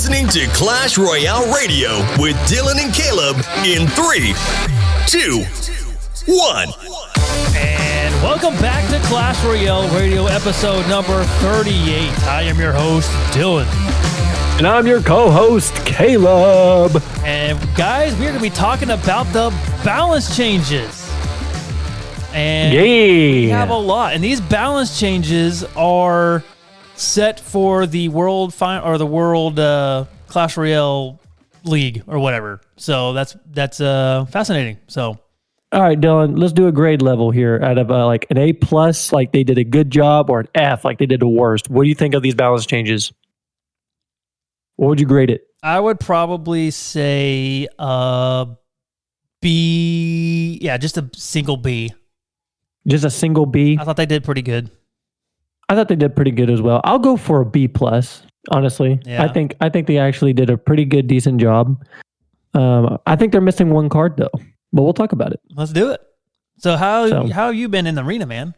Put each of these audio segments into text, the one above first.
listening to Clash Royale Radio with Dylan and Caleb in 3, 2, 1. And welcome back to Clash Royale Radio episode number 38. I am your host, Dylan. And I'm your co-host, Caleb. And guys, we're going to be talking about the balance changes. And we have a lot. And these balance changes are set for the World Clash Royale League or whatever. So that's fascinating. So, all right, Dylan, let's do a grade level here out of like an A plus, like they did a good job, or an F, like they did the worst. What do you think of these balance changes? What would you grade it? I would probably say B. Yeah, just a single B. Just a single B? I thought they did pretty good. I thought they did pretty good as well. I'll go for a B plus, honestly. Yeah. I think they actually did a pretty good, decent job. I think they're missing one card though, but we'll talk about it. Let's do it. So how have you been in the arena, man?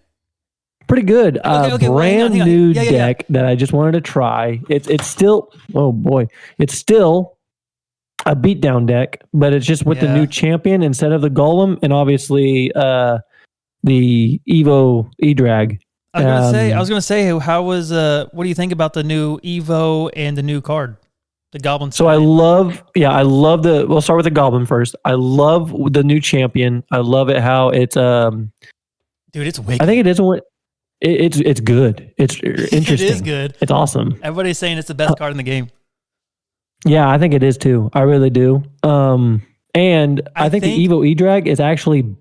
Pretty good. Okay, brand new deck that I just wanted to try. It's still, oh boy, it's still a beatdown deck, but it's just with the new champion instead of the golem, and obviously the Evo E-Drag. I was gonna say, how was what do you think about the new Evo and the new card, the Goblin? So I love we'll start with the Goblin first. I love the new champion. I love it how it's dude, it's wicked. I think it is what it's good. It's interesting. It is good. It's awesome. Everybody's saying it's the best card in the game. Yeah, I think it is too. I really do. And I think the Evo E-Drag is actually,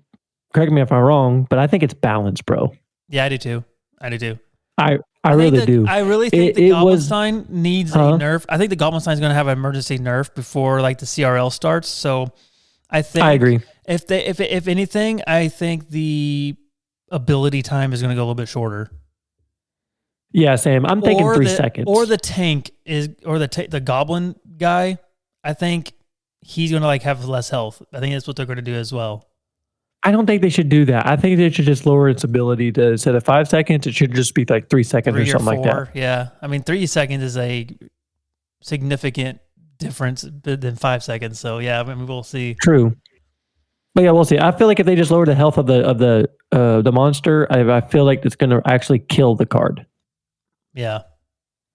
correct me if I'm wrong, but I think it's balanced, bro. Yeah, I do too. I do. I really do. I really think the Goblinstein needs a nerf. I think the Goblinstein is going to have an emergency nerf before like the CRL starts. So I agree. If anything, I think the ability time is going to go a little bit shorter. Yeah, same. I'm thinking 3 seconds. Or the tank is, or the Goblin guy. I think he's going to like have less health. I think that's what they're going to do as well. I don't think they should do that. I think they should just lower its ability to, instead of 5 seconds, it should just be like 3 seconds or something like that. Yeah. I mean, 3 seconds is a significant difference than 5 seconds. So yeah, I mean, we'll see. True. But yeah, we'll see. I feel like if they just lower the health of the monster, I feel like it's going to actually kill the card. Yeah.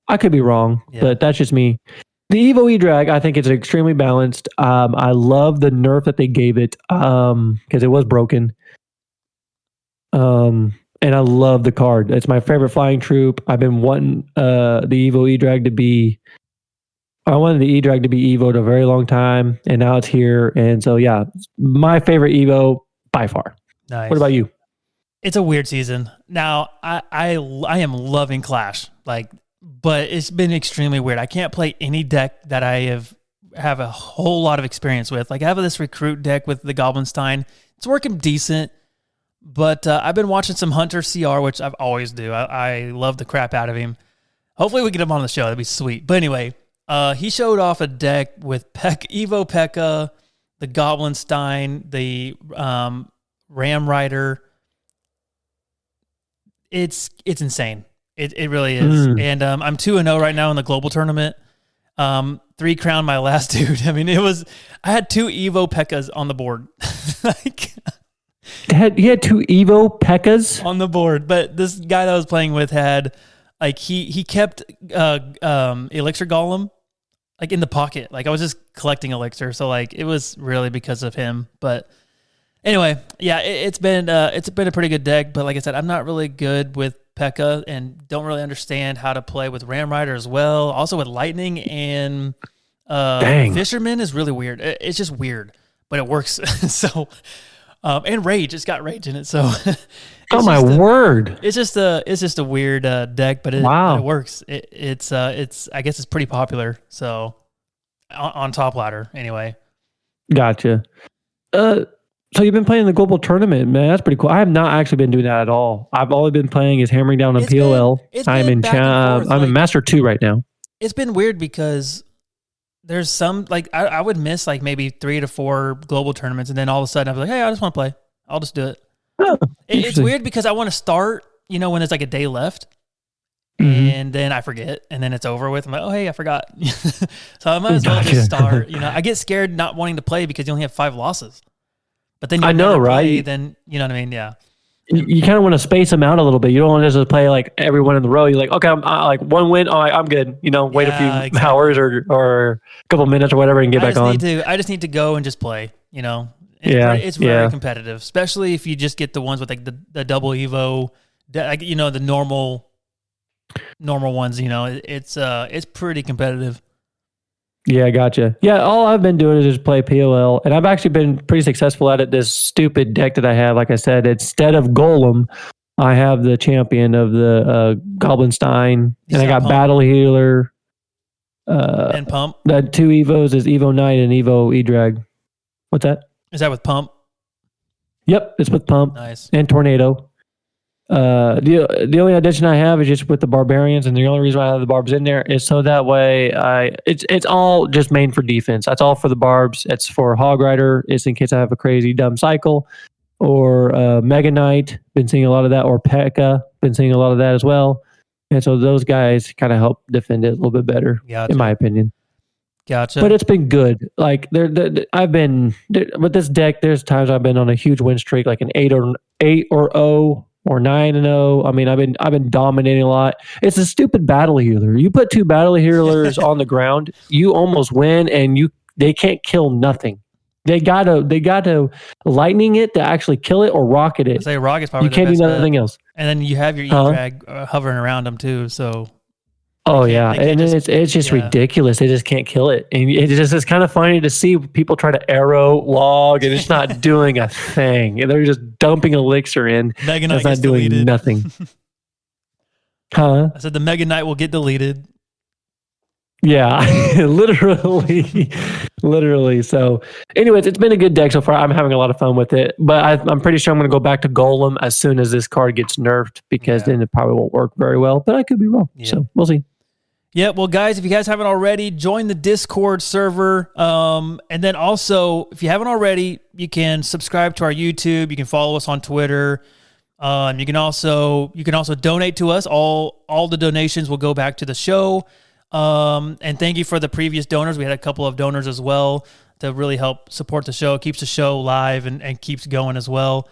I could be wrong, but that's just me. The Evo E-Drag, I think it's extremely balanced. I love the nerf that they gave it because it was broken. And I love the card. It's my favorite flying troop. I've been wanting the Evo E-Drag to be... I wanted the E-Drag to be Evo'd a very long time, and now it's here. And so, yeah, my favorite Evo by far. Nice. What about you? It's a weird season. Now, I am loving Clash, but it's been extremely weird. I can't play any deck that I have a whole lot of experience with. Like I have this recruit deck with the Goblinstein. It's working decent, but I've been watching some Hunter CR, which I always do. I love the crap out of him. Hopefully we get him on the show. That'd be sweet. But anyway, he showed off a deck with Evo P.E.K.K.A, the Goblinstein, the Ram Rider. It's insane. It really is. And I'm 2-0 right now in the global tournament. 3 crown my last dude. I mean, I had 2 Evo P.E.K.K.As on the board. You had 2 Evo P.E.K.K.As? On the board. But this guy that I was playing with had, he kept Elixir Golem, in the pocket. I was just collecting Elixir. So, it was really because of him. But anyway, yeah, it's been a pretty good deck. But like I said, I'm not really good with P.E.K.K.A and don't really understand how to play with Ram Rider as well. Also with Lightning and Fisherman is really weird. It's just weird, but it works. So, and Rage, it's got Rage in it. So, oh my word! It's just a weird deck, but it works. It's I guess it's pretty popular. So, on top ladder anyway. Gotcha. So you've been playing the global tournament, man. That's pretty cool. I have not actually been doing that at all. I've only been playing is hammering down on POL. I'm in Master 2 right now. It's been weird because there's some I would miss maybe 3 to 4 global tournaments, and then all of a sudden I'd be like, hey, I just want to play. I'll just do it. Oh, it's weird because I want to start, when there's a day left, and then I forget, and then it's over with. I'm like, oh, hey, I forgot. So I might as well just start. I get scared not wanting to play because you only have 5 losses. But then you never play, then, you know what I mean? Yeah. You kind of want to space them out a little bit. You don't want to just play like everyone in the row. You're like, okay, I'm like 1 win. Oh, I'm good. Wait a few hours or a couple minutes or whatever and get back on. I just need to go and just play, It's very competitive, especially if you just get the ones with like the double Evo, the normal ones, it's pretty competitive. Yeah, gotcha. Yeah, all I've been doing is just play POL, and I've actually been pretty successful at it. This stupid deck that I have, like I said, instead of Golem, I have the champion of the Goblinstein, and I got Pump. Battle Healer. And Pump? The 2 Evos is Evo Knight and Evo E-Drag. What's that? Is that with Pump? Yep, it's with Pump. Nice. And Tornado. The only addition I have is just with the Barbarians, and the only reason why I have the Barbs in there is so that way it's all just main for defense. That's all for the Barbs. It's for Hog Rider. It's in case I have a crazy dumb cycle, or Mega Knight. Been seeing a lot of that, or P.E.K.K.A. Been seeing a lot of that as well. And so those guys kind of help defend it a little bit better, in my opinion. Gotcha. But it's been good. Like I've been with this deck. There's times I've been on a huge win streak, like an 8 or 0. Or 9-0. I mean, I've been dominating a lot. It's a stupid battle healer. You put 2 battle healers on the ground, you almost win, and they can't kill nothing. They gotta lightning it to actually kill it or rocket it. I say rocket's probably you can't do nothing else. And then you have your E-Drag hovering around them too. So. Oh yeah, and it's just ridiculous. They just can't kill it, and it's kind of funny to see people try to arrow log, and it's not doing a thing. They're just dumping elixir in. Mega Knight it's not doing deleted. Nothing. Huh? I said the Mega Knight will get deleted. Yeah, literally. So, anyways, it's been a good deck so far. I'm having a lot of fun with it, but I'm pretty sure I'm going to go back to Golem as soon as this card gets nerfed, because then it probably won't work very well. But I could be wrong, so we'll see. Yeah, well, guys, if you guys haven't already, join the Discord server. And then also, if you haven't already, you can subscribe to our YouTube. You can follow us on Twitter. You can also donate to us. All the donations will go back to the show. And thank you for the previous donors. We had a couple of donors as well to really help support the show. It keeps the show live and keeps going as well.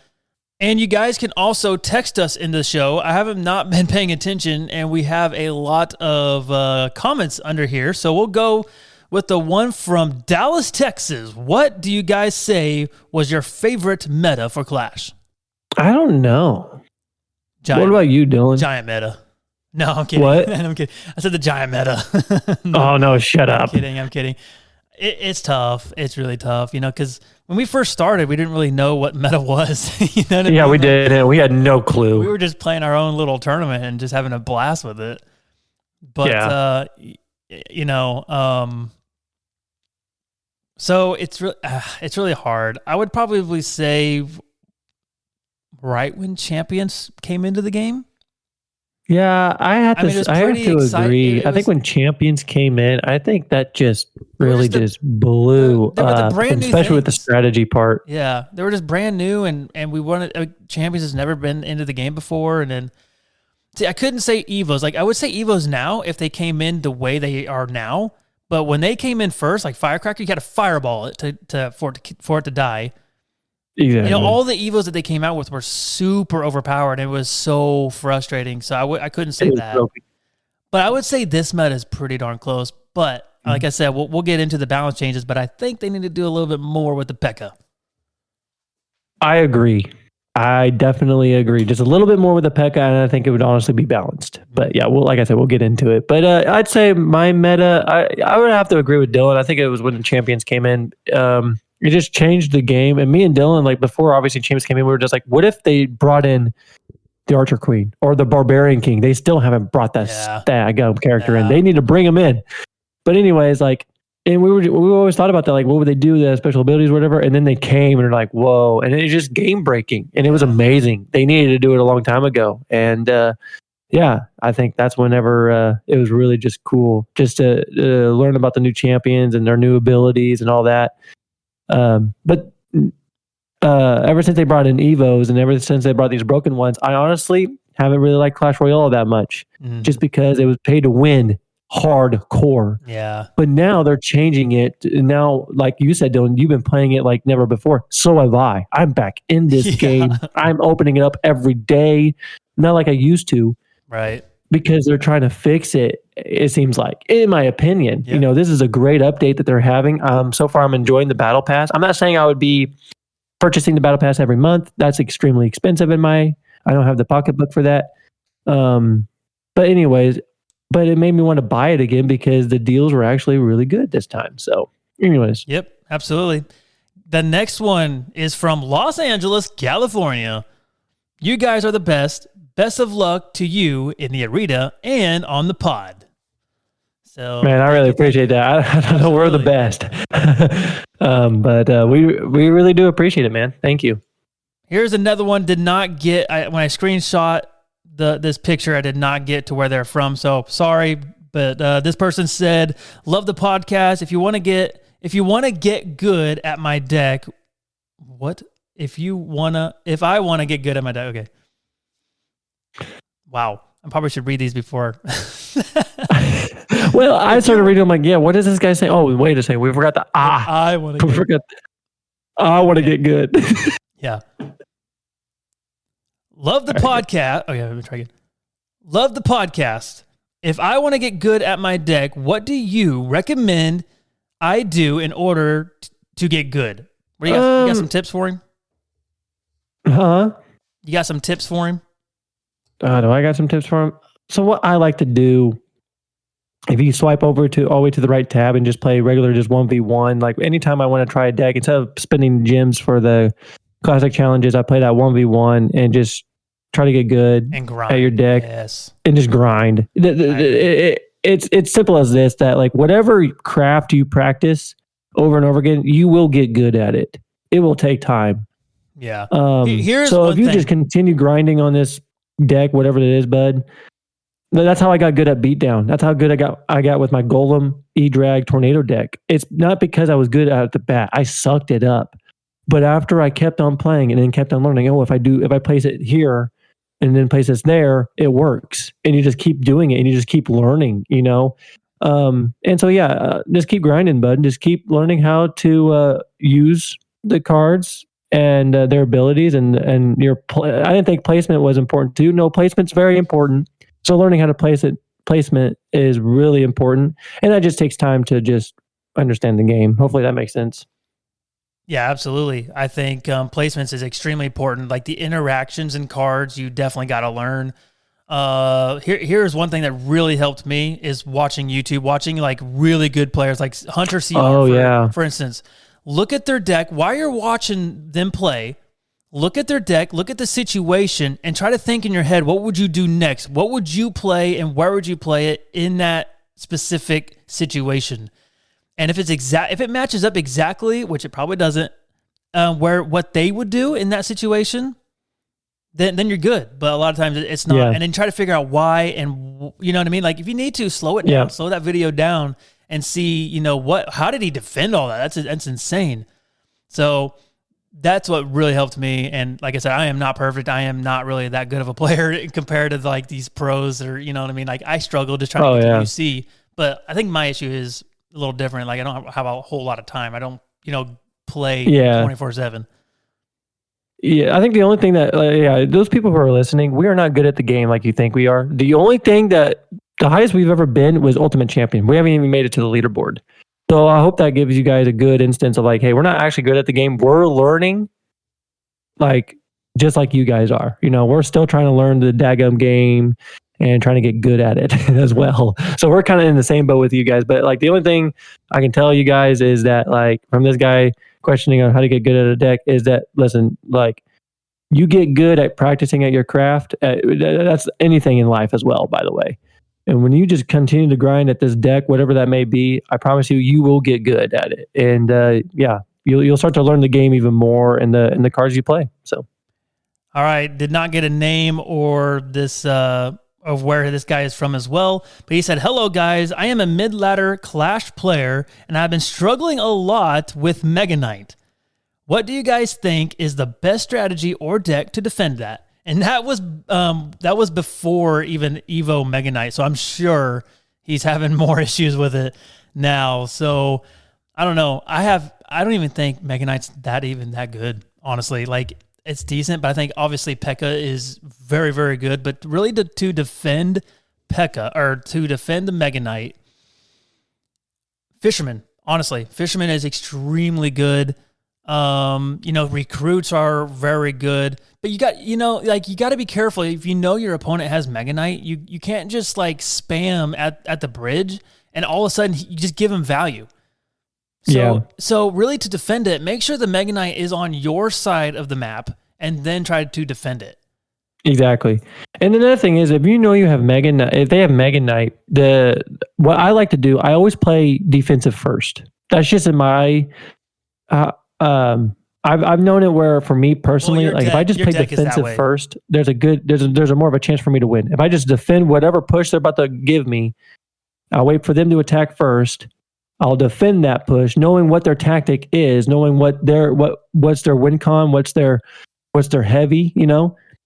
And you guys can also text us in the show. I have not been paying attention, and we have a lot of comments under here. So we'll go with the one from Dallas, Texas. What do you guys say was your favorite meta for Clash? I don't know. What about you, Dylan? Giant meta. No, I'm kidding. What? I'm kidding. I said the giant meta. Oh, no, shut up. I'm kidding. It's tough. It's really tough, because when we first started, we didn't really know what meta was. You know what I mean? We did. We had no clue. We were just playing our own little tournament and just having a blast with it. But, so it's really hard. I would probably say right when Champions came into the game. Yeah, I have to agree. I think when Champions came in, I think that just really just blew up, especially with the strategy part. Yeah, they were just brand new, and we wanted Champions has never been into the game before, and then I couldn't say Evos. Like I would say Evos now if they came in the way they are now, but when they came in first, like Firecracker, you got to fireball it for it to die. Exactly. All the Evos that they came out with were super overpowered. It was so frustrating. So I couldn't say that. Broken. But I would say this meta is pretty darn close. But like I said, we'll get into the balance changes. But I think they need to do a little bit more with the P.E.K.K.A. I agree. I definitely agree. Just a little bit more with the P.E.K.K.A. and I think it would honestly be balanced. But yeah, like I said, we'll get into it. But I'd say my meta, I would have to agree with Dylan. I think it was when the Champions came in. It just changed the game. And me and Dylan, like before, obviously, Champions came in, we were just like, what if they brought in the Archer Queen or the Barbarian King? They still haven't brought that character in. They need to bring him in. But anyways, like, and we always thought about that, like, what would they do, the special abilities or whatever? And then they came and they're like, whoa. And it's just game breaking. And it was amazing. They needed to do it a long time ago. And I think that's whenever it was really just cool just to learn about the new champions and their new abilities and all that. But ever since they brought in Evos and ever since they brought these broken ones, I honestly haven't really liked Clash Royale that much, just because it was pay to win, hardcore. Yeah. But now they're changing it. Now, like you said, Dylan, you've been playing it like never before. So have I. I'm back in this game. I'm opening it up every day, not like I used to. Right. Because they're trying to fix it, it seems like, in my opinion. Yep. This is a great update that they're having. So far, I'm enjoying the Battle Pass. I'm not saying I would be purchasing the Battle Pass every month. That's extremely expensive I don't have the pocketbook for that. But anyways, it made me want to buy it again because the deals were actually really good this time. So anyways. Yep, absolutely. The next one is from Los Angeles, California. You guys are the best. Best of luck to you in the arena and on the pod. So, man, I really appreciate that. I don't know, we're the best, but we really do appreciate it, man. Thank you. Here's another one. Did not get when I screenshot this picture, I did not get to where they're from. So sorry, but this person said, "Love the podcast. If I want to get good at my deck, what? If I want to get good at my deck, okay." Wow. I probably should read these before. Well, I started reading. I'm like, yeah, what does this guy say? Oh, wait a second. We forgot the I want to. We forgot. I want to get good. Yeah. Love the podcast. Okay, let me try again. Love the podcast. If I want to get good at my deck, what do you recommend I do in order to get good? What do you got some tips for him? Huh? You got some tips for him? Do I got some tips for him? So what I like to do, if you swipe over to all the way to the right tab and just play regular, just 1v1, like anytime I want to try a deck, instead of spending gems for the classic challenges, I play that 1v1 and just try to get good and grind at your deck. Yes. And just grind. It's simple as this, that like whatever craft you practice over and over again, you will get good at it. It will take time. Yeah. So if you just continue grinding on this deck, whatever it is, bud, that's how I got good at Beatdown. That's how good I got with my Golem E-Drag Tornado deck. It's not because I was good at the bat. I sucked it up. But after I kept on playing and then kept on learning, if I place it here and then place this there, it works. And you just keep doing it and you just keep learning, And so, just keep grinding, bud. Just keep learning how to use the cards and their abilities and your. I didn't think placement was important too. No, placement's very important. So learning how to placement is really important, and that just takes time to just understand the game. Hopefully that makes sense. Yeah, absolutely. I think placements is extremely important. Like the interactions in cards, you definitely got to learn. Here's one thing that really helped me is watching YouTube, watching like really good players like Hunter CR, for instance. Look at their deck while you're watching them play. Look at their deck, look at the situation, and try to think in your head, what would you do next? What would you play and where would you play it in that specific situation? And if it matches up exactly, which it probably doesn't, what they would do in that situation, then you're good. But a lot of times it's not. Yeah. And then try to figure out why, and you know what I mean? Like if you need to, slow it down, slow that video down and see, how did he defend all that? That's insane. So that's what really helped me. And like I said, I am not perfect. I am not really that good of a player compared to like these pros, or you know what I mean? Like I struggle just trying to get to UC, but I think my issue is a little different. Like I don't have a whole lot of time. I don't, play 24/7. Yeah, I think the only thing that, those people who are listening, we are not good at the game like you think we are. The only thing that the highest we've ever been was Ultimate Champion. We haven't even made it to the leaderboard. So I hope that gives you guys a good instance of like, hey, we're not actually good at the game. We're learning, like just like you guys are. We're still trying to learn the daggum game and trying to get good at it as well. So we're kind of in the same boat with you guys. But like the only thing I can tell you guys is that like from this guy questioning on how to get good at a deck is that, listen, like you get good at practicing at your craft. That's anything in life as well, by the way. And when you just continue to grind at this deck, whatever that may be, I promise you will get good at it. And you'll start to learn the game even more in the cards you play. So, all right, did not get a name or this of where this guy is from as well, but he said, "Hello guys, I am a mid-ladder Clash player, and I've been struggling a lot with Mega Knight. What do you guys think is the best strategy or deck to defend that? And that was before even Evo Mega Knight. So I'm sure he's having more issues with it now. So I don't know. I don't even think Mega Knight's that good, honestly. Like, it's decent, but I think obviously P.E.K.K.A. is very, very good. But really to defend P.E.K.K.A. or to defend the Mega Knight, Fisherman is extremely good. Recruits are very good, but you got to be careful. If you know your opponent has Mega Knight, you can't just like spam at the bridge and all of a sudden you just give him value. So really to defend it, make sure the Mega Knight is on your side of the map and then try to defend it. Exactly. And another thing is, if you know you have Mega Knight, if they have Mega Knight, what I like to do, I always play defensive first. That's just in my, I've known it where for me personally, like if I just play defensive first, there's a more of a chance for me to win. If I just defend whatever push they're about to give me, I'll wait for them to attack first. I'll defend that push, knowing what their tactic is, knowing what's their win con, what's their heavy,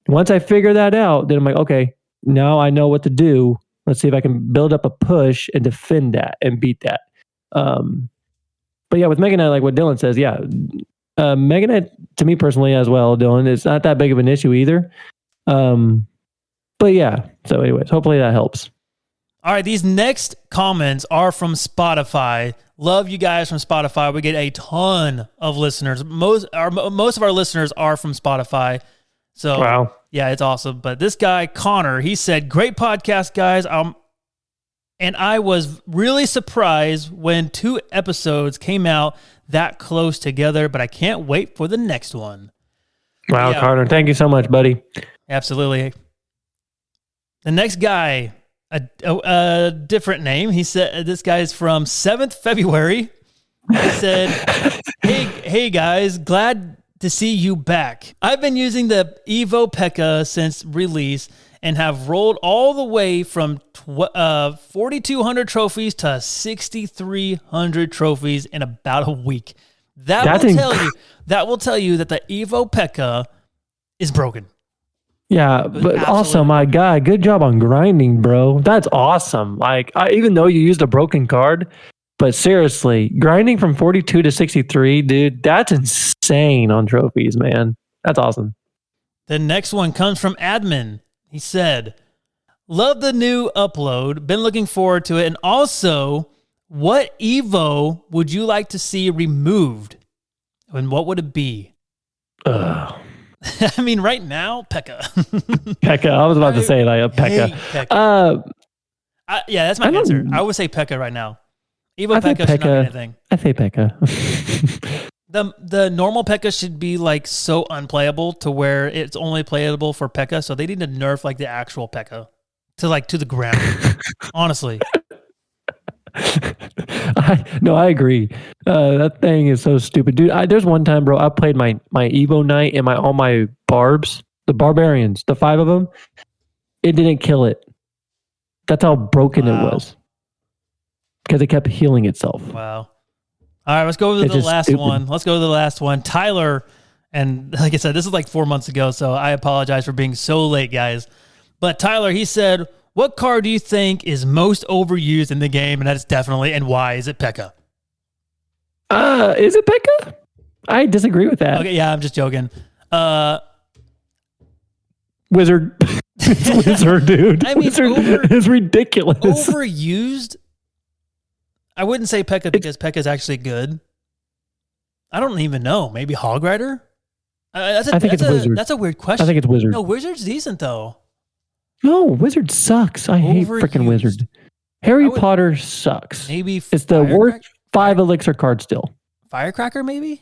Once I figure that out, then I'm like, okay, now I know what to do. Let's see if I can build up a push and defend that and beat that. But yeah, with Mega Knight, like what Dylan says, Mega Knight to me personally as well, Dylan, it's not that big of an issue either. But yeah, so anyways, hopefully that helps. All right, these next comments are from Spotify. Love you guys from Spotify. We get a ton of listeners. Most of our listeners are from Spotify. So, wow. Yeah, it's awesome. But this guy, Connor, he said, great podcast, guys. And I was really surprised when 2 episodes came out that close together, but I can't wait for the next one. Wow, yeah. Connor, thank you so much, buddy. Absolutely. The next guy, a different name. He said, this guy's from 7th February. He said, hey guys, glad to see you back. I've been using the Evo P.E.K.K.A. since release and have rolled all the way from 4,200 trophies to 6,300 trophies in about a week. That will tell you that the Evo P.E.K.K.A. is broken. Yeah, but also, my guy, good job on grinding, bro. That's awesome. Like, even though you used a broken card, but seriously, grinding from 42 to 63, dude, that's insane on trophies, man. That's awesome. The next one comes from Admin. He said, love the new upload. Been looking forward to it. And also, what Evo would you like to see removed? And what would it be? I mean, right now, P.E.K.K.A. P.E.K.K.A. I was about to say like P.E.K.K.A. Yeah, that's my answer. I would say P.E.K.K.A. right now. Evo P.E.K.K.A. should not be anything. I say P.E.K.K.A. The normal P.E.K.K.A. should be like so unplayable to where it's only playable for P.E.K.K.A. So they need to nerf like the actual P.E.K.K.A. to the ground. Honestly. I agree. That thing is so stupid, dude. There's one time, bro, I played my Evo Knight and all my barbs, the barbarians, the 5 of them. It didn't kill it. That's how broken it was, because it kept healing itself. Wow. All right, let's go to the last one. Let's go to the last one. Tyler, and like I said, this is like 4 months ago, so I apologize for being so late, guys. But Tyler, he said, what card do you think is most overused in the game? And that is definitely, and why is it P.E.K.K.A.? Is it P.E.K.K.A.? I disagree with that. Okay, yeah, I'm just joking. Wizard. It's Wizard, dude. I mean, Wizard is ridiculous. Overused? I wouldn't say P.E.K.K.A. because P.E.K.K.A. is actually good. I don't even know. Maybe Hog Rider? I think it's Wizard. That's a weird question. I think it's Wizard. No, Wizard's decent, though. No, Wizard sucks. I hate freaking Wizard. Harry Potter sucks. Maybe it's the worst 5 elixir card still. Firecracker, maybe?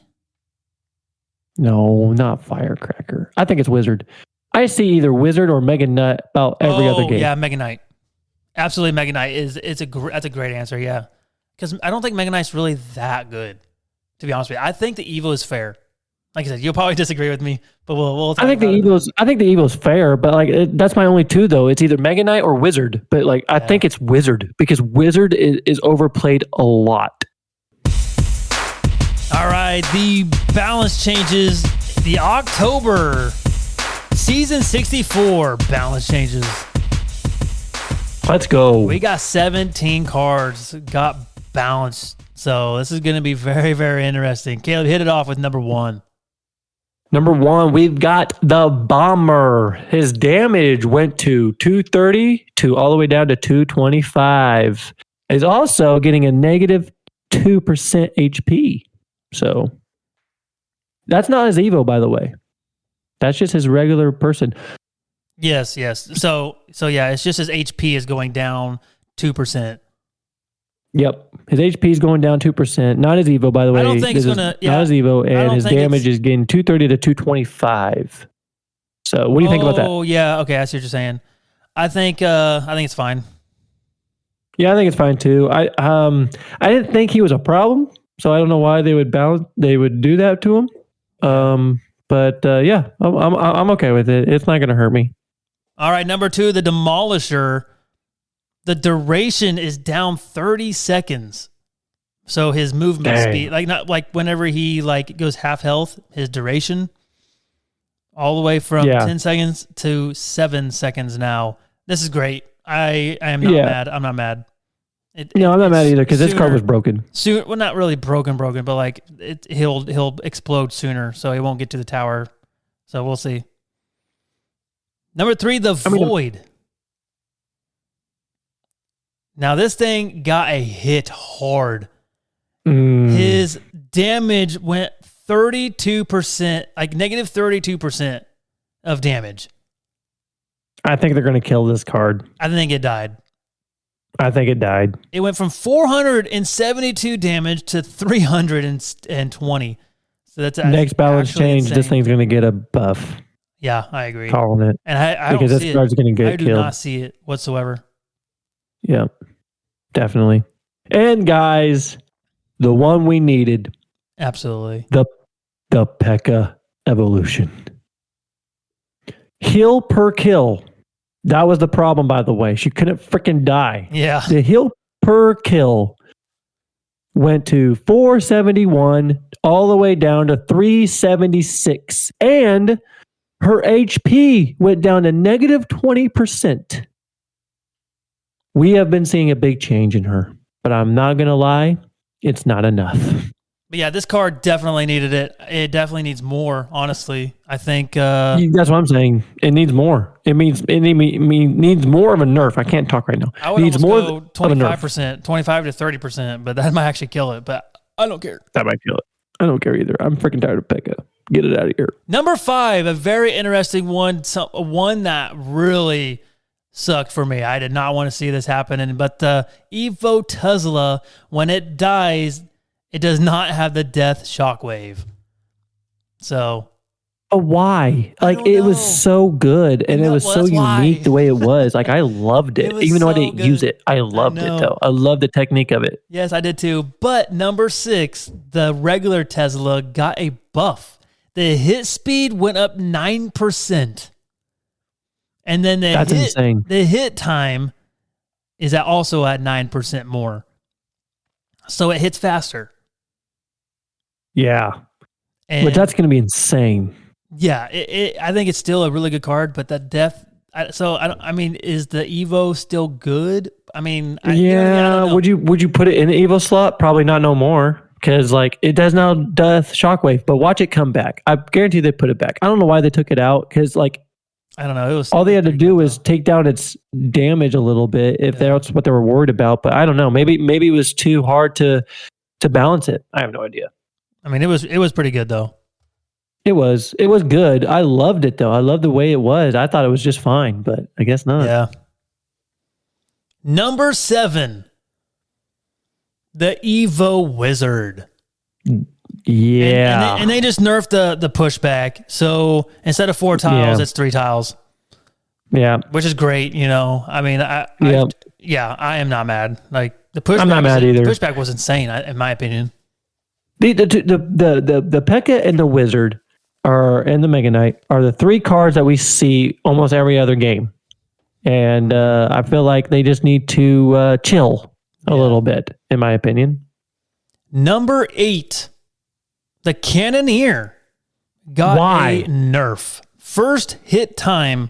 No, not Firecracker. I think it's Wizard. I see either Wizard or Mega Knight about every other game. Yeah, Mega Knight. Absolutely, Mega Knight that's a great answer. Yeah, because I don't think Mega Knight's really that good, to be honest with you. I think the Evo is fair. Like I said, you'll probably disagree with me, but we'll talk I think the Evo's fair, but like that's my only 2 though. It's either Mega Knight or Wizard, but like I think it's Wizard because Wizard is overplayed a lot. All right, the balance changes. The October Season 64 balance changes. Let's go. We got 17 cards got balanced. So this is going to be very, very interesting. Caleb, hit it off with number 1. Number 1, we've got the Bomber. His damage went to 230 to all the way down to 225. He's also getting a negative 2% HP. So that's not his Evo, by the way. That's just his regular person. Yes. So yeah, it's just his HP is going down 2%. Yep. His HP is going down 2%. Not his Evo, by the way. I don't think it's going to... Not his Evo, and his damage is getting 230 to 225. So what do you think about that? Oh, yeah. Okay, I see what you're saying. I think it's fine. Yeah, I think it's fine too. I didn't think he was a problem, so I don't know why they would do that to him. But yeah, I'm okay with it. It's not going to hurt me. All right, number 2, the Demolisher. The duration is down 30 seconds. So his movement speed, not whenever he goes half health, his duration all the way from 10 seconds to 7 seconds now. This is great. I am not mad. I'm not mad. I'm not mad either because this card was broken. Well, not really broken, but he'll explode sooner, so he won't get to the tower. So we'll see. Number 3, the Void. Now this thing got a hit hard. His damage went 32%, negative 32% of damage. I think they're going to kill this card. I think it died. It went from 472 damage to 320. So that's next balance change. Insane. This thing's going to get a buff. Yeah, I agree. Calling it. And I because don't see this card's going to get killed. I do not see it whatsoever. Yeah, definitely. And guys, the one we needed. Absolutely. The P.E.K.K.A. evolution. Heal per kill. That was the problem, by the way. She couldn't freaking die. Yeah. The heal per kill went to 471 all the way down to 376. And her HP went down to negative 20%. We have been seeing a big change in her, but I'm not going to lie, it's not enough. But yeah, this card definitely needed it. It definitely needs more, honestly. I think... that's what I'm saying. It needs more. It needs more of a nerf. I can't talk right now. I would needs more go 25%, 25 to 30%, but that might actually kill it, but I don't care. That might kill it. I don't care either. I'm freaking tired of P.E.K.K.A. Get it out of here. Number 5, a very interesting one. One that really sucked for me. I did not want to see this happen. But the Evo Tesla, when it dies, it does not have the death shockwave. So... why? It was so good and it was so unique the way it was. I loved it. Even though I didn't use it. I loved it though. I love the technique of it. Yes, I did too. But number 6, the regular Tesla got a buff. The hit speed went up 9%. And then insane. The hit time is also at 9% more. So it hits faster. Yeah. But that's going to be insane. Yeah, I think it's still a really good card, but that death. Is the Evo still good? I don't know. Would you put it in the Evo slot? Probably not no more because it does now death shockwave. But watch it come back. I guarantee they put it back. I don't know why they took it out because I don't know. It was all they had to do was take down its damage a little bit if that's what they were worried about. But I don't know. Maybe it was too hard to balance it. I have no idea. It was pretty good though. It was good. I loved it though. I loved the way it was. I thought it was just fine, but I guess not. Yeah. Number 7, the Evo Wizard. Yeah. And they just nerfed the pushback. So instead of 4 tiles, it's 3 tiles. Yeah. Which is great, I am not mad. The pushback I'm not mad either. The pushback was insane, in my opinion. The P.E.K.K.A. and the Wizard and the Mega Knight are the 3 cards that we see almost every other game. And I feel like they just need to chill a little bit, in my opinion. Number 8, the Cannoneer got a nerf. first hit time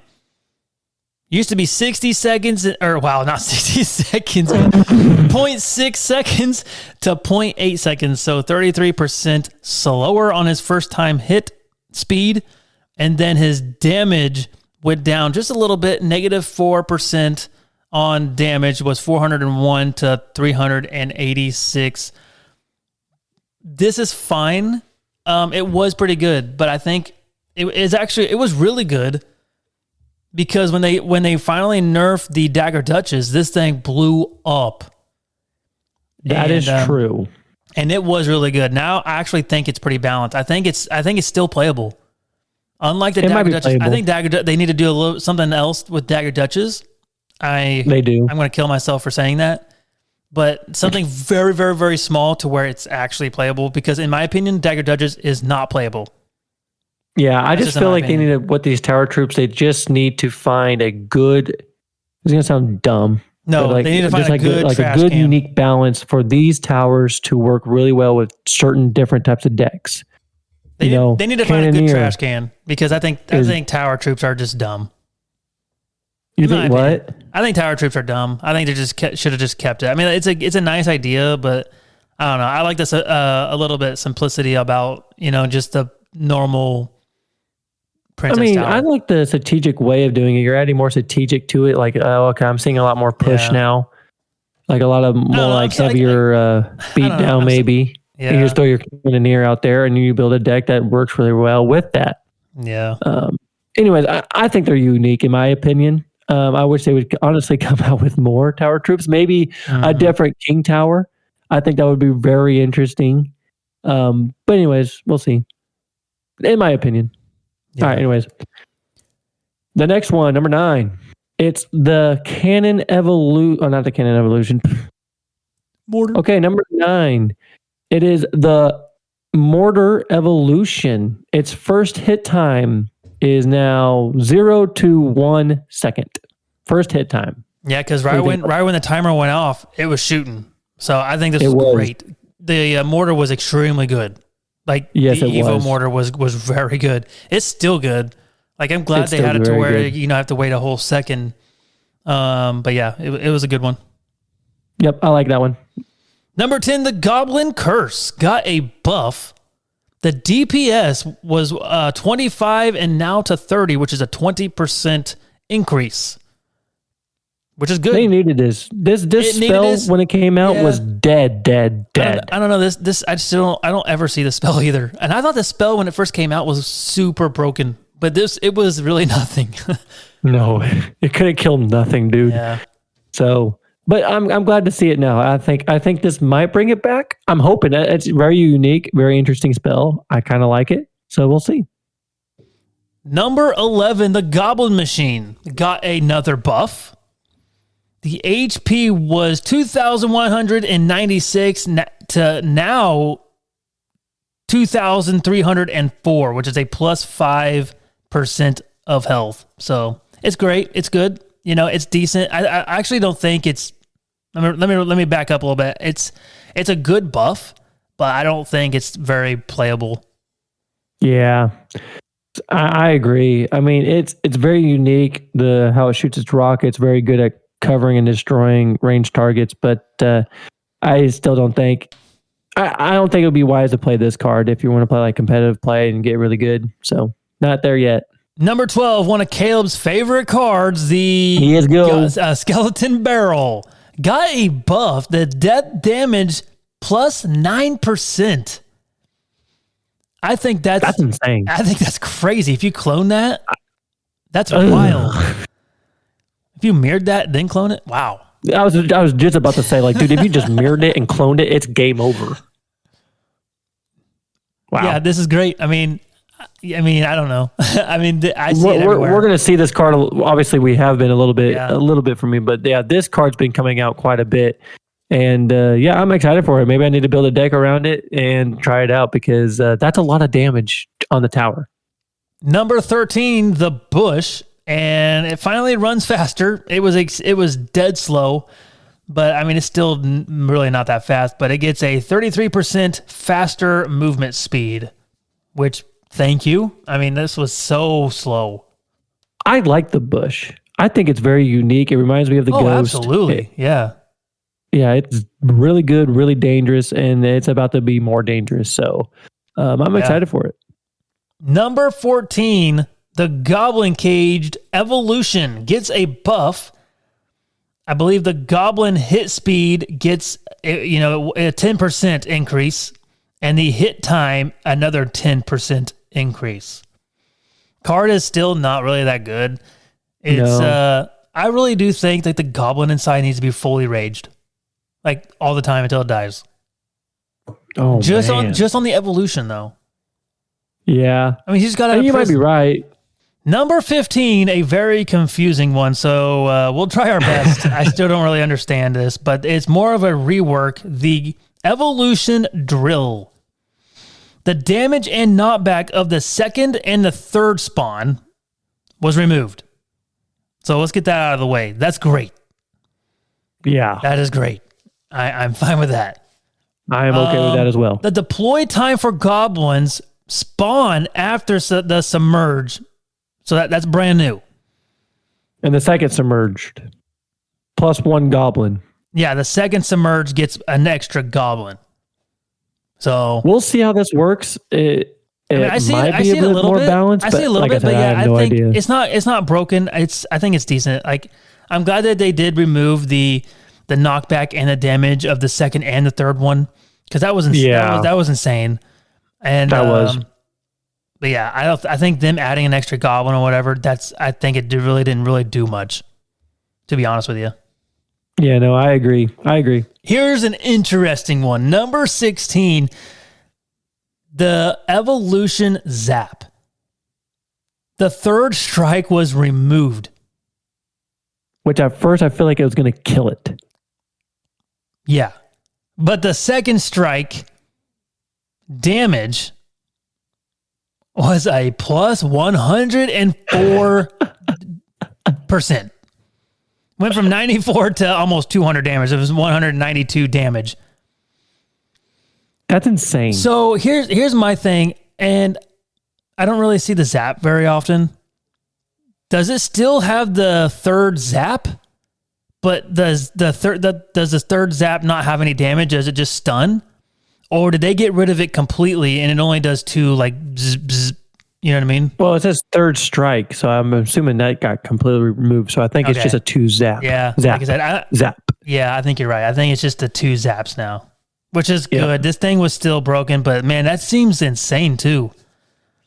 used to be 60 seconds, not 60 seconds, 0.6 seconds to 0.8 seconds. So 33% slower on his first time hit speed. And then his damage went down just a little bit, negative 4% on damage, was 401 to 386. This is fine. It was pretty good, but I think it was really good. Because when they finally nerfed the Dagger Duchess, this thing blew up. That is true, and it was really good. Now I actually think it's pretty balanced. I think it's still playable. Unlike the Dagger Duchess, I think they need to do something else with Dagger Duchess. They do. I'm going to kill myself for saying that, but something very, very, very small to where it's actually playable. Because in my opinion, Dagger Duchess is not playable. Yeah, I just feel like they need to, with these tower troops, they just need to find a good, it's going to sound dumb. No, they need to find a good unique balance for these towers to work really well with certain different types of decks. They need to find a good trash can, because I think tower troops are just dumb. You think what? I think tower troops are dumb. I think they just should have just kept it. I mean, it's a nice idea, but I don't know. I like this a little bit simplicity about, just the normal Princess Tower. I like the strategic way of doing it. You're adding more strategic to it. Like, okay, I'm seeing a lot more push now. Like a lot of more heavier beat down maybe. Yeah. And you just throw your cannoneer out there and you build a deck that works really well with that. Yeah. Anyways, I think they're unique in my opinion. I wish they would honestly come out with more tower troops. Maybe a different King Tower. I think that would be very interesting. But anyways, we'll see. In my opinion. Yeah. All right, anyways. The next one, number 9. It's the Cannon Evolution. Oh, not the Cannon Evolution. Mortar. Okay, number 9. It is the Mortar Evolution. Its first hit time is now 0 to 1 second. First hit time. Yeah, because right when the timer went off, it was shooting. So I think this was great. The Mortar was extremely good. Like, yes, the Evo Mortar was very good. It's still good. Like, I'm glad they had it to where you have to wait a whole second. But yeah, it was a good one. Yep, I like that one. Number 10, the Goblin Curse got a buff. The DPS was 25 and now to 30, which is a 20% increase, which is good. They needed this. This spell when it came out was dead. I don't know this. I don't ever see the spell either. And I thought the spell when it first came out was super broken, but it was really nothing. No, it could have killed nothing, dude. Yeah. So, but I'm glad to see it now. I think this might bring it back. I'm hoping. It's very unique, very interesting spell. I kind of like it. So we'll see. Number 11, the Goblin Machine got another buff. The HP was 2,196 to now 2,304, which is a plus 5% of health. So it's great. It's good. It's decent. I actually don't think it's. Let me back up a little bit. It's a good buff, but I don't think it's very playable. Yeah, I agree. I mean, it's very unique. How it shoots its rockets. Very good at covering and destroying ranged targets, but I still don't think. I don't think it would be wise to play this card if you want to play like competitive play and get really good. So not there yet. Number 12, one of Caleb's favorite cards, he is good. Skeleton Barrel, got a buff. The death damage plus 9%. I think that's insane. I think that's crazy. If you clone that, that's wild. If you mirrored that, then clone it, wow. I was just about to say, like, dude, if you just mirrored it and cloned it, it's game over. Wow. Yeah, this is great. I mean, I don't know. I see it everywhere. We're going to see this card. Obviously, we have been a little bit for me, but yeah, this card's been coming out quite a bit. And yeah, I'm excited for it. Maybe I need to build a deck around it and try it out because that's a lot of damage on the tower. Number 13, the Bush. And it finally runs faster. It was dead slow, but I mean, it's still really not that fast, but it gets a 33% faster movement speed, which Thank you. I mean, this was so slow. I like the bush. I think it's very unique. It reminds me of the ghost. Absolutely. Yeah. Yeah, it's really good, really dangerous, and it's about to be more dangerous. So I'm excited for it. Number 14, the Goblin Caged Evolution gets a buff. I believe the Goblin hit speed gets a 10% increase, and the hit time another 10% increase. Card is still not really that good. It's I really do think that the Goblin inside needs to be fully raged, like all the time until it dies. Oh, just man. on the evolution though. Yeah, I mean, he's got. You might be right. Number 15, a very confusing one. So we'll try our best. I still don't really understand this, but it's more of a rework. The Evolution Drill. The damage and knockback of the second and the third spawn was removed. So let's get that out of the way. That's great. Yeah. That is great. I'm fine with that. I am okay with that as well. The deploy time for goblins spawn after the submerge. So that's brand new. And the second submerged. +1 goblin. Yeah, the second submerge gets an extra goblin. So we'll see how this works. I see a little bit. Balanced, I see a little bit, but yeah, I think idea. it's not broken. I think it's decent. Like, I'm glad that they did remove the knockback and the damage of the second and the third one, because that was insane. And that was. But yeah, I think them adding an extra goblin or whatever, I think it really didn't do much, to be honest with you. Yeah, no, I agree. Here's an interesting one. Number 16, the Evolution Zap. The third strike was removed. Which at first I feel like it was going to kill it. Yeah. But the second strike damage was a plus 104%. Went from 94 to almost 200 damage. It was 192 damage. That's insane. So here's my thing, and I don't really see the zap very often. Does it still have the third zap? But does the third zap not have any damage? Does it just stun? Or did they get rid of it completely and it only does 2, like, bzz, bzz, you know what I mean? Well, it says third strike, so I'm assuming that got completely removed. So I think it's just a 2 zap. Yeah. Zap. Like I said, Zap. Yeah, I think you're right. I think it's just the 2 zaps now, which is good. This thing was still broken, but man, that seems insane too.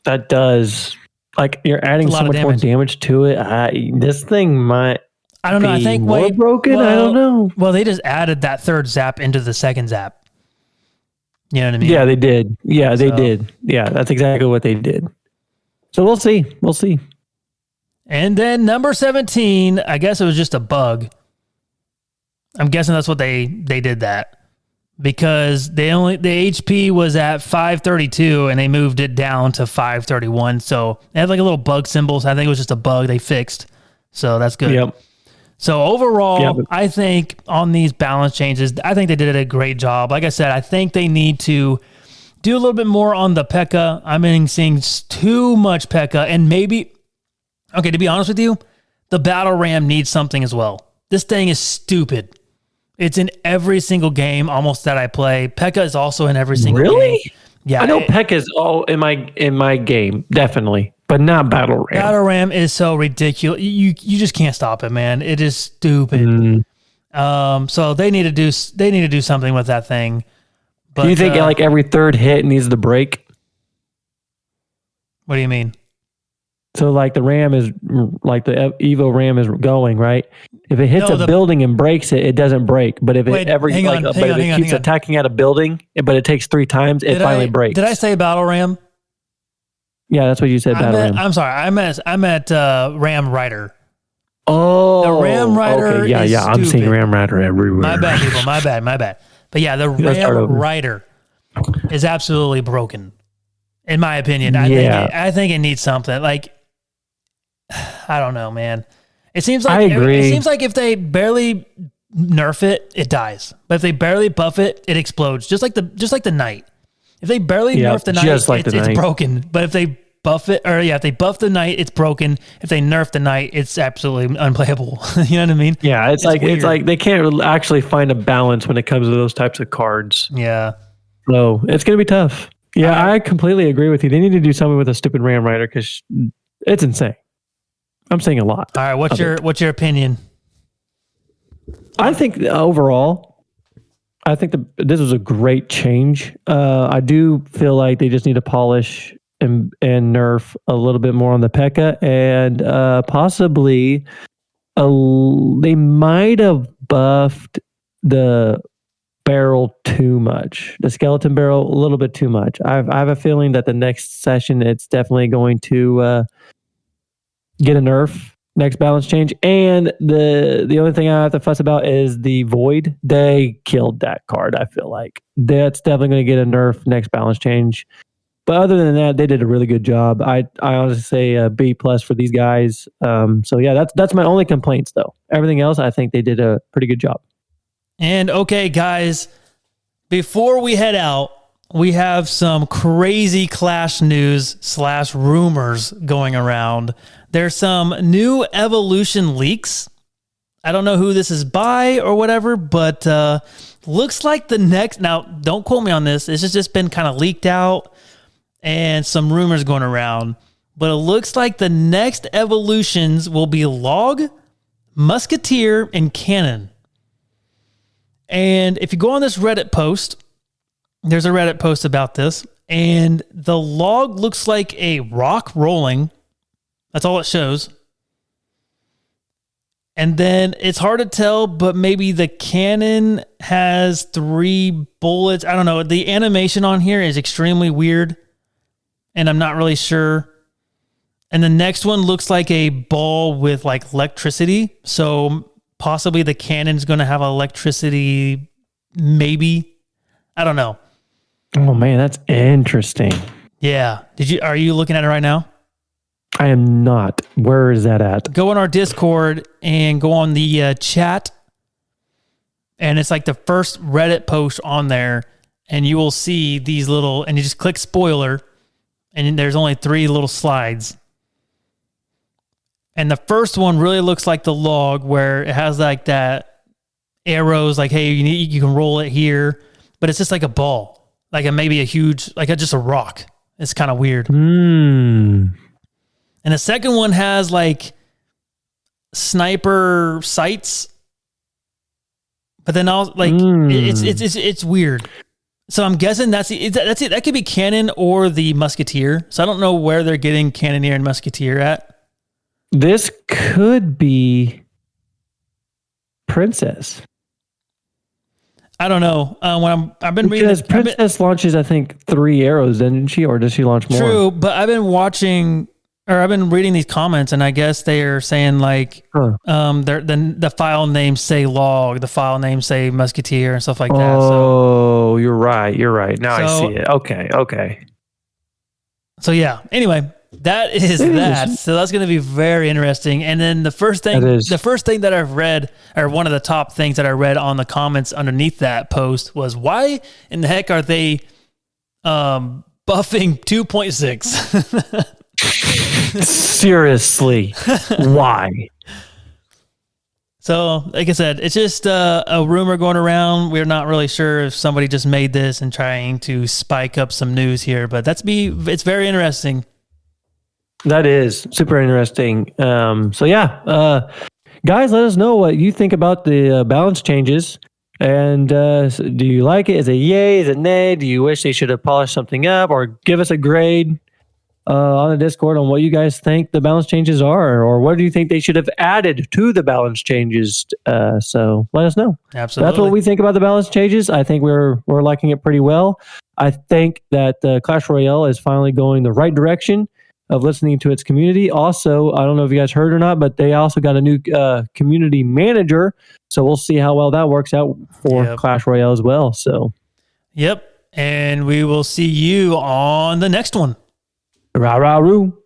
That does. Like, you're adding so much more damage to it. This thing might. I don't know. I think more broken. I don't know. Well, they just added that third zap into the second zap. You know what I mean? Yeah, they did. Yeah, they did. Yeah, that's exactly what they did. So we'll see. And then number 17, I guess it was just a bug. I'm guessing that's what they did that, because the HP was at 532 and they moved it down to 531. So they had like a little bug symbol. So I think it was just a bug they fixed. So that's good. Yep. So overall, I think on these balance changes, I think they did a great job. Like I said, I think they need to do a little bit more on the P.E.K.K.A. I've been seeing too much P.E.K.K.A. And maybe, okay, to be honest with you, the Battle Ram needs something as well. This thing is stupid. It's in every single game almost that I play. P.E.K.K.A. is also in every single game. Really? Yeah. I know P.E.K.K.A. is all in my game, definitely. But not Battle Ram. Battle Ram is so ridiculous. You just can't stop it, man. It is stupid. So they need to do something with that thing. But, do you think like every third hit needs to break? What do you mean? So like the Ram is like the Evo Ram is going, right? If it hits a building and breaks it, it doesn't break. But if it keeps attacking at a building, but it takes 3 times, it finally breaks. Did I say Battle Ram? Yeah, that's what you said. Ram. I'm sorry. I meant Ram Rider. Oh, the Ram Rider. Okay, yeah. Stupid. I'm seeing Ram Rider everywhere. My bad, people. My bad. But yeah, the Ram Rider is absolutely broken, in my opinion. I think it needs something. Like, I don't know, man. It seems like I agree. It seems like if they barely nerf it, it dies. But if they barely buff it, it explodes. Just like the Knight. If they barely nerf the knight, it's broken. But if they buff it, if they buff the knight, it's broken. If they nerf the knight, it's absolutely unplayable. You know what I mean? Yeah, it's like they can't actually find a balance when it comes to those types of cards. Yeah. So it's going to be tough. Yeah, I completely agree with you. They need to do something with a stupid Ram Rider because it's insane. I'm saying a lot. All right, what's your opinion? I think overall, this was a great change. I do feel like they just need to polish and nerf a little bit more on the P.E.K.K.A. and possibly they might have buffed the barrel too much, the skeleton barrel a little bit too much. I have a feeling that the next session it's definitely going to get a nerf next balance change. And the only thing I have to fuss about is the Void. They killed that card. I feel like that's definitely going to get a nerf next balance change. But other than that, they did a really good job. I honestly say a B+ for these guys. So yeah, that's my only complaints though. Everything else, I think they did a pretty good job. And okay, guys, before we head out, we have some crazy Clash news / rumors going around. There's some new evolution leaks. I don't know who this is by or whatever, but looks like the next, now don't quote me on this, this has just been kind of leaked out and some rumors going around, but it looks like the next evolutions will be Log, Musketeer, and Cannon. And if you go on this Reddit post, there's a Reddit post about this, and the Log looks like a rock rolling. That's all it shows. And then it's hard to tell, but maybe the Cannon has 3 bullets. I don't know. The animation on here is extremely weird, and I'm not really sure. And the next one looks like a ball with like electricity. So possibly the Cannon's going to have electricity, maybe. I don't know. Oh man, that's interesting. Yeah. Are you looking at it right now? I am not. Where is that at? Go on our Discord and go on the chat. And it's like the first Reddit post on there. And you will see these little, and you just click spoiler. And there's only 3 little slides. And the first one really looks like the Log, where it has like that arrows, like, hey, you can roll it here. But it's just like a ball, like maybe a huge, like just a rock. It's kind of weird. And the second one has like sniper sights, but then also like it's weird. So I'm guessing that's it. That could be Cannon or the Musketeer. So I don't know where they're getting Cannoneer and Musketeer at. This could be Princess. I don't know. I've been reading because Princess launches, I think, 3 arrows, didn't she, or does she launch more? True, but I've been reading these comments, and I guess they are saying like, the file names say Log, the file names say Musketeer, and stuff like that. Oh, so, you're right. Now I see it. Okay. So yeah. Anyway, that is that. So that's going to be very interesting. And then the first thing that I've read, or one of the top things that I read on the comments underneath that post was, why in the heck are they buffing 2.6? Seriously, why? So, like I said, it's just a rumor going around. We're not really sure if somebody just made this and trying to spike up some news here, but it's very interesting. That is super interesting. So yeah, guys, let us know what you think about the balance changes. And do you like it? Is it yay? Is it nay? Do you wish they should have polished something up, or give us a grade on the Discord on what you guys think the balance changes are, or what do you think they should have added to the balance changes? So let us know. Absolutely. That's what we think about the balance changes. I think we're liking it pretty well. I think that Clash Royale is finally going the right direction of listening to its community. Also, I don't know if you guys heard or not, but they also got a new community manager. So we'll see how well that works out for Clash Royale as well. So, yep. And we will see you on the next one. Rah, rah, roo.